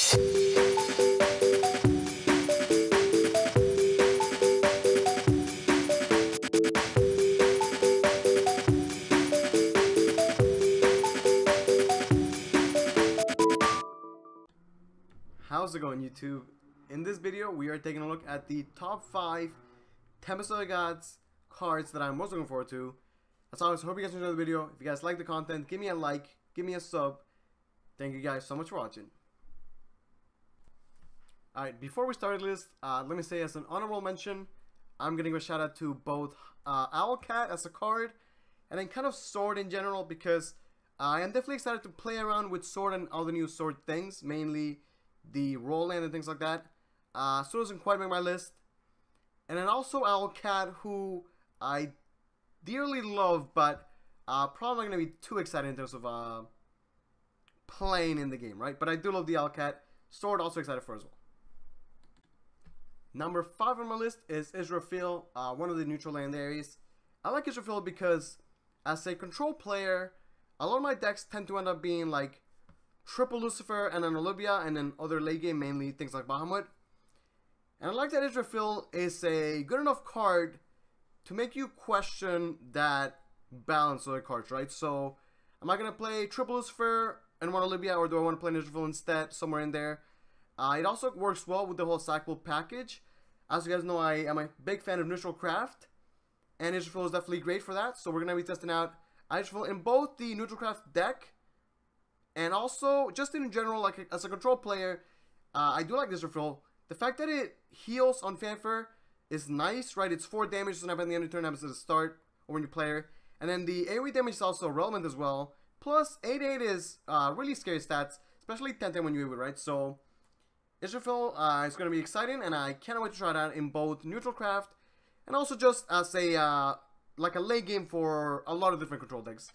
How's it going, YouTube? In this video, we are taking a look at the top 5 Tempest cards that I'm most looking forward to. As always, I hope you guys enjoyed the video. If you guys like the content, give me a like, give me a sub. Thank you guys so much for watching. Alright, before we start this, let me say as an honorable mention, I'm going to give a shout out to both Owlcat as a card, and then kind of Sword in general, because I am definitely excited to play around with Sword and all the new Sword things, mainly the roll land and things like that. So doesn't quite make my list. And then also Owlcat, who I dearly love, but probably not going to be too excited in terms of playing in the game, right? But I do love the Owlcat. Sword also excited for as well. Number 5 on my list is Israfil, one of the neutral legendaries. I like Israfil because as a control player, a lot of my decks tend to end up being like triple Lucifer and an Olivia, and then other late game, mainly things like Bahamut. And I like that Israfil is a good enough card to make you question that balance of the cards, right? So, am I going to play triple Lucifer and one Olivia, or do I want to play Israfil instead, somewhere in there? It also works well with the whole cycle package. As you guys know, I am a big fan of neutral craft, and Israfil is definitely great for that. So we're going to be testing out Israfil in both the neutral craft deck, and also just in general, like as a control player, I do like Israfil. The fact that it heals on Fanfare is nice, right? It's 4 damage, doesn't happen at the end of the turn, happens at the start or when you play her. And then the AoE damage is also relevant as well. Plus, 8-8 is really scary stats, especially 10-10 when you AoE, right? So, Israfil is going to be exciting, and I can't wait to try it out in both neutral craft and also just as a like a late game for a lot of different control decks.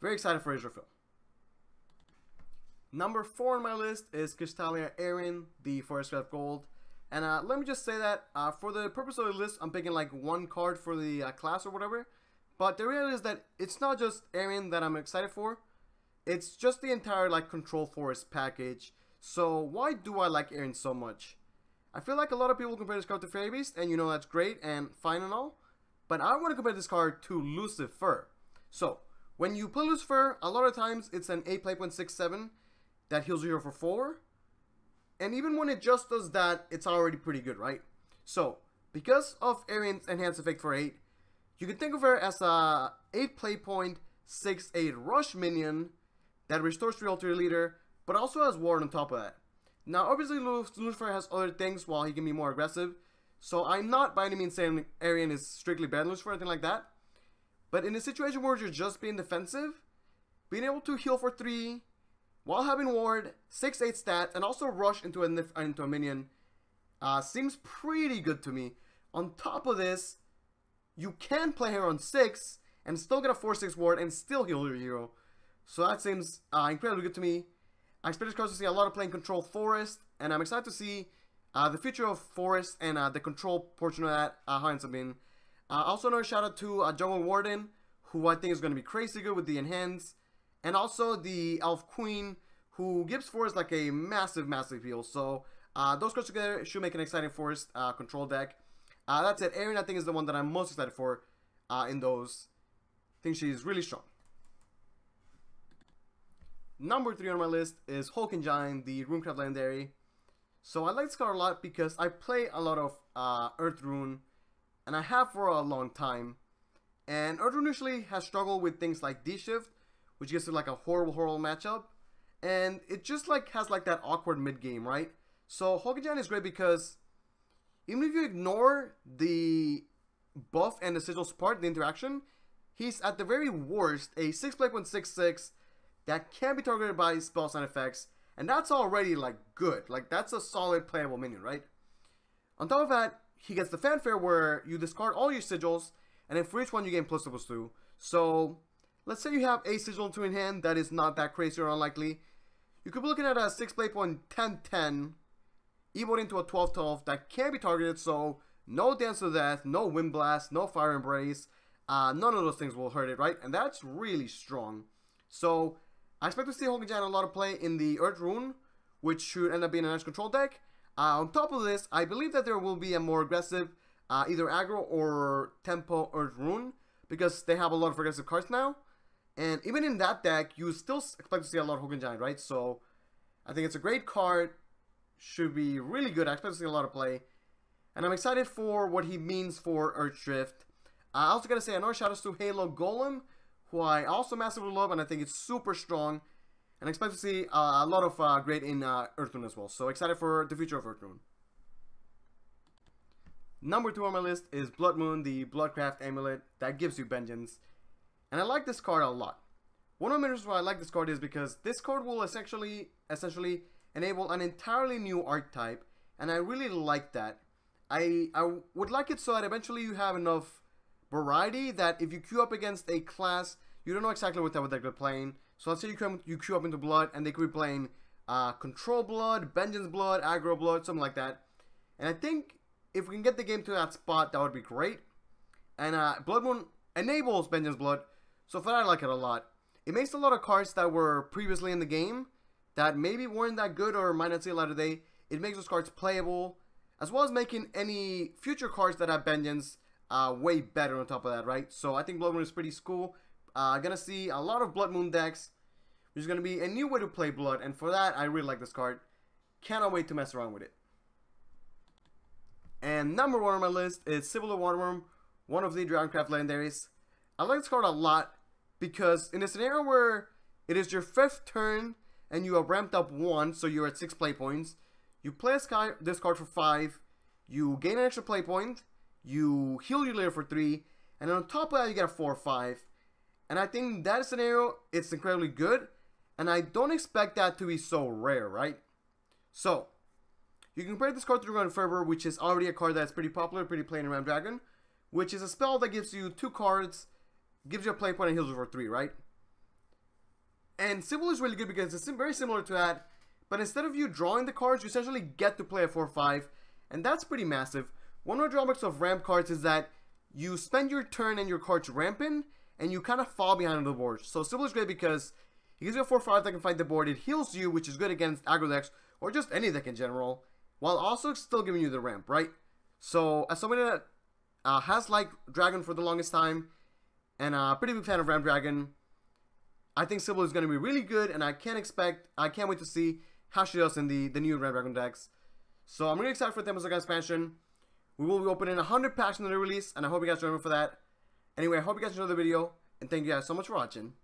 Very excited for Israfil. Number 4 on my list is Castalian Aaron, the Forest Craft Gold. And let me just say that for the purpose of the list, I'm picking like one card for the class or whatever. But the reality is that it's not just Aaron that I'm excited for. It's just the entire like Control Forest package. So why do I like Aaron so much? I feel like a lot of people compare this card to Fairy Beast, and you know that's great and fine and all. But I want to compare this card to Lucifer. So when you play Lucifer, a lot of times it's an 8 play 0.67 that heals you for 4. And even when it just does that, it's already pretty good, right? So, because of Aaron's enhanced effect for 8, you can think of her as a 8 play point 6/8 rush minion that restores 3 to your leader, but also has ward on top of that. Now, obviously, Lucifer has other things while he can be more aggressive, so I'm not by any means saying Aaron is strictly better than Lucifer or anything like that. But in a situation where you're just being defensive, being able to heal for 3, while having ward, 6/8 stats, and also rush into a minion seems pretty good to me. On top of this, you can play her on 6 and still get a 4/6 ward and still heal your hero. So that seems incredibly good to me. I expect this card to see a lot of playing Control Forest, and I'm excited to see the future of Forest and the control portion of that, how it's been. Also, another shout out to Jungle Warden, who I think is going to be crazy good with the Enhance. And also the Elf Queen, who gives Forest like a massive heal. So those cards together should make an exciting Forest control deck. That's it. Aaron, I think, is the one that I'm most excited for in those. I think she's really strong. Number 3 on my list is Hulking Giant, the Runecraft Legendary. So I like this card a lot because I play a lot of Earth Rune, and I have for a long time. And Earth Rune usually has struggled with things like D-Shift, which gives it like a horrible matchup, and it just like has like that awkward mid game, right? So Hulking Giant is great because even if you ignore the buff and the sigils part, the interaction, he's at the very worst a 6 play 0.66 that can be targeted by spell sign effects, and that's already like good. Like that's a solid playable minion, right? On top of that, he gets the Fanfare where you discard all your sigils, and then for each one you gain +2/+2. So let's say you have a sigil to in hand that is not that crazy or unlikely. You could be looking at a 6 play point 10/10, evote into a 12/12 that can be targeted, so no Dance to Death, no Wind Blast, no Fire Embrace, none of those things will hurt it, right? And that's really strong. So I expect to see Hulking Giant a lot of play in the Earth Rune, which should end up being a nice control deck. On top of this, I believe that there will be a more aggressive either aggro or tempo or rune, because they have a lot of aggressive cards now. And even in that deck, you still expect to see a lot of Hogan Giant, right? So I think it's a great card. Should be really good. I expect to see a lot of play. And I'm excited for what he means for Earthshift. I also gotta say, another shout out to Halo Golem, who I also massively love, and I think it's super strong. And I expect to see a lot of great in Earthmoon as well. So excited for the future of Earthmoon. Number 2 on my list is Blood Moon, the Bloodcraft Amulet that gives you vengeance. And I like this card a lot. One of the reasons why I like this card is because this card will essentially enable an entirely new archetype, and I really like that. I would like it so that eventually you have enough variety that if you queue up against a class, you don't know exactly what type of deck they're playing. So let's say you queue up into Blood, and they could be playing Control Blood, Vengeance Blood, Aggro Blood, something like that. And I think if we can get the game to that spot, that would be great. And Blood Moon enables Vengeance Blood, so for that I like it a lot. It makes a lot of cards that were previously in the game that maybe weren't that good or might not see a light of day. It makes those cards playable, as well as making any future cards that have Vengeance way better on top of that, right? So I think Blood Moon is pretty cool. Gonna see a lot of Blood Moon decks, which is gonna be a new way to play Blood, and for that I really like this card. Cannot wait to mess around with it. And number 1 on my list is Similar Waterworm, one of the Dragoncraft legendaries. I like this card a lot because in a scenario where it is your 5th turn and you have ramped up 1, so you're at 6 play points, you play this card for 5, you gain an extra play point, you heal your layer for 3, and on top of that you get a 4 or 5. And I think that scenario, it's incredibly good, and I don't expect that to be so rare, right? So you can compare this card to Dragon Fervor, which is already a card that's pretty popular, pretty played in Ram Dragon, which is a spell that gives you 2 cards, gives you a play point, and heals you for 3, right? And Symbol is really good because it's very similar to that, but instead of you drawing the cards, you essentially get to play a 4-5, and that's pretty massive. One of the drawbacks of ramp cards is that you spend your turn and your cards ramping, and you kind of fall behind on the board. So Symbol is great because it gives you a 4-5 that can fight the board, it heals you, which is good against aggro decks, or just any deck in general, while also still giving you the ramp, right? So as somebody that has liked Dragon for the longest time, and a pretty big fan of Ram Dragon, I think Sybil is going to be really good, and I can't wait to see how she does in the new Ram Dragon decks. So I'm really excited for Tempest Cards expansion. We will be opening 100 packs in the release, and I hope you guys join me for that. Anyway, I hope you guys enjoyed the video, and thank you guys so much for watching.